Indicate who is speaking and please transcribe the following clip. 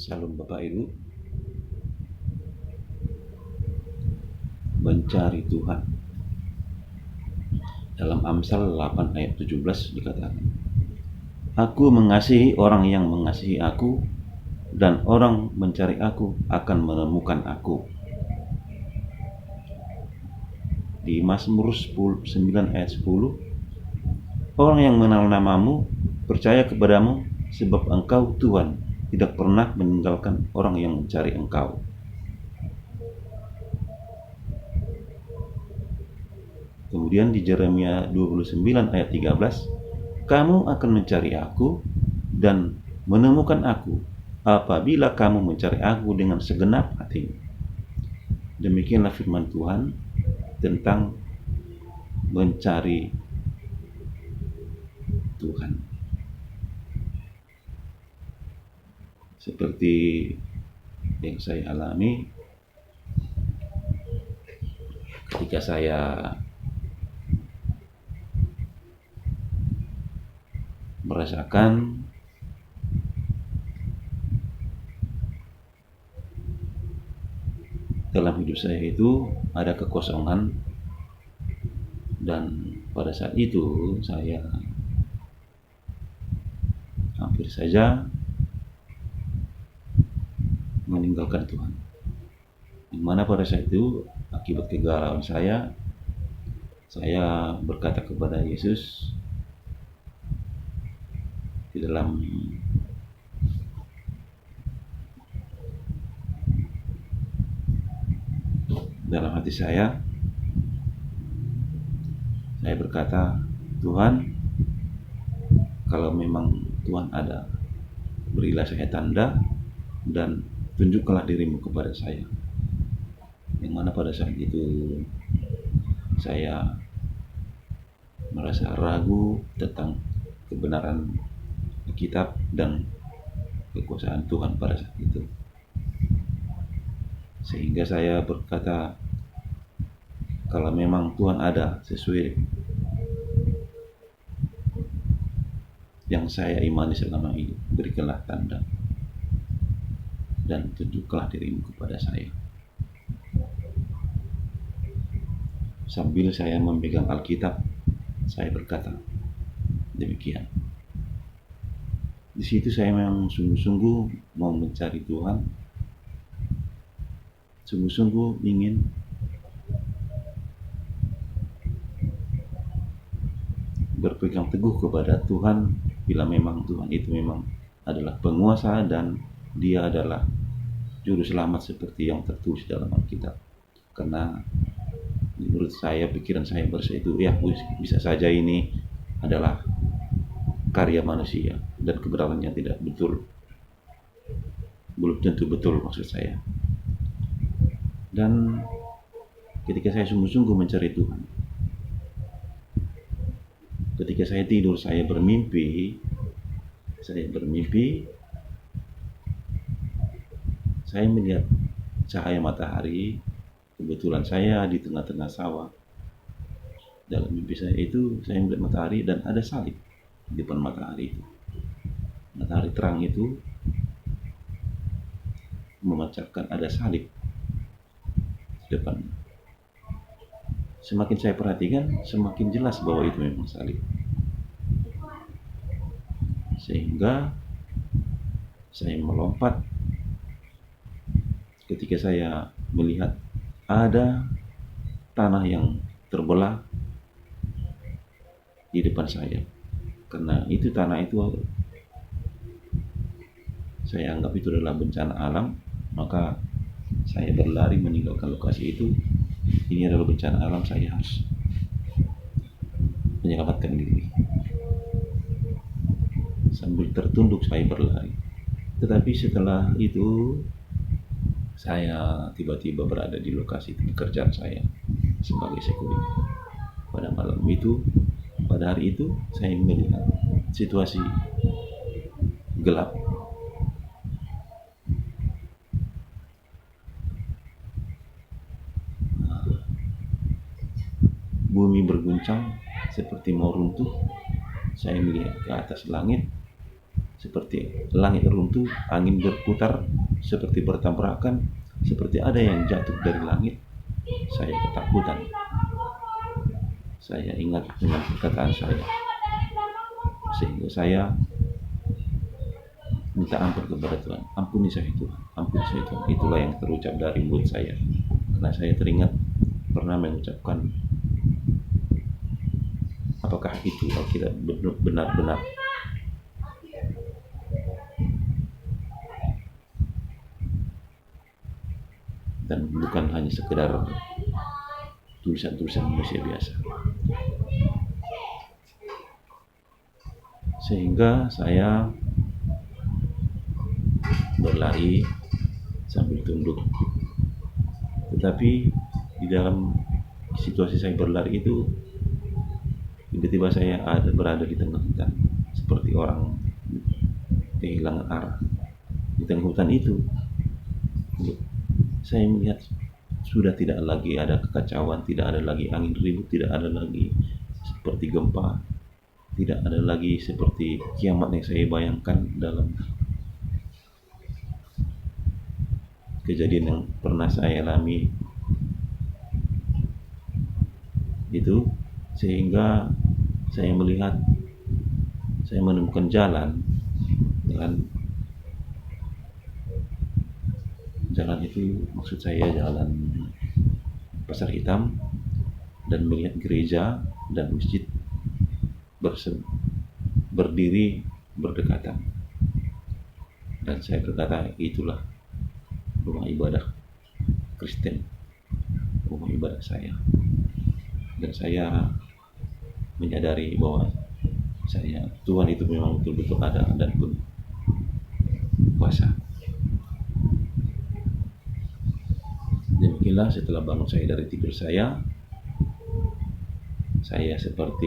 Speaker 1: Salam Bapak Ibu, mencari Tuhan. Dalam Amsal 8 ayat 17 dikatakan, Aku mengasihi orang yang mengasihi aku, dan orang mencari aku akan menemukan aku. Di Mazmur 9 ayat 10, orang yang mengenal namamu percaya kepadamu, sebab engkau Tuhan tidak pernah meninggalkan orang yang mencari engkau. Kemudian di Yeremia 29 ayat 13, kamu akan mencari aku dan menemukan aku apabila kamu mencari aku dengan segenap hatimu. Demikianlah firman Tuhan tentang mencari Tuhan. Seperti yang saya alami ketika saya merasakan dalam hidup saya itu ada kekosongan, dan pada saat itu saya hampir saja meninggalkan Tuhan. Dimana pada saat itu akibat kegalauan saya berkata kepada Yesus di dalam hati saya berkata, Tuhan, kalau memang Tuhan ada, berilah saya tanda dan tunjukkanlah dirimu kepada saya. Yang mana pada saat itu saya merasa ragu tentang kebenaran kitab dan kekuasaan Tuhan pada saat itu. Sehingga saya berkata, kalau memang Tuhan ada sesuai yang saya imani selama ini, berikanlah tanda dan tunjukkanlah dirimu kepada saya. Sambil saya memegang Alkitab, saya berkata demikian. Di situ saya memang sungguh-sungguh mau mencari Tuhan, sungguh-sungguh ingin berpegang teguh kepada Tuhan, bila memang Tuhan itu memang adalah penguasa dan Dia adalah juru selamat seperti yang tertulis dalam Alkitab. Karena menurut saya, pikiran saya bersih itu, ya bisa saja ini adalah karya manusia dan kebenarannya tidak betul, belum tentu betul maksud saya. Dan ketika saya sungguh-sungguh mencari Tuhan, ketika saya tidur, saya bermimpi, saya melihat cahaya matahari. Kebetulan saya di tengah-tengah sawah. Dalam mimpi saya itu, saya melihat matahari dan ada salib di depan matahari itu. Matahari terang itu memancarkan ada salib di depan. Semakin saya perhatikan, semakin jelas bahwa itu memang salib. Sehingga saya melompat ketika saya melihat ada tanah yang terbelah di depan saya. Karena itu tanah itu saya anggap itu adalah bencana alam, maka saya berlari meninggalkan lokasi itu. Ini adalah bencana alam, saya harus menyelamatkan diri. Sambil tertunduk saya berlari. Tetapi setelah itu saya tiba-tiba berada di lokasi pekerjaan saya sebagai security. Pada malam itu, pada hari itu, saya melihat situasi gelap. Bumi berguncang seperti mau runtuh. Saya melihat ke atas langit, seperti langit runtuh, angin berputar, seperti bertabrakan, seperti ada yang jatuh dari langit. Saya ketakutan. Saya ingat dengan perkataan saya, sehingga saya minta ampun kepada Tuhan. Ampuni saya Tuhan, ampuni saya Tuhan. Itulah yang terucap dari mulut saya, karena saya teringat pernah mengucapkan, apakah itu Alkitab benar-benar dan bukan hanya sekedar tulisan-tulisan manusia biasa. Sehingga saya berlari sambil tunduk. Tetapi di dalam situasi saya berlari itu, tiba-tiba saya berada di tengah hutan, seperti orang kehilangan arah. Di tengah hutan itu, saya melihat sudah tidak lagi ada kekacauan, tidak ada lagi angin ribut, tidak ada lagi seperti gempa, tidak ada lagi seperti kiamat yang saya bayangkan dalam kejadian yang pernah saya alami itu. Sehingga saya melihat, saya menemukan jalan itu, maksud saya jalan Pasar Hitam, dan melihat gereja dan masjid berdiri berdekatan. Dan saya berkata, itulah rumah ibadah Kristen, rumah ibadah saya. Dan saya menyadari bahwa Tuhan itu memang betul-betul ada dan pun kuasa. Demikianlah setelah bangun saya dari tidur saya seperti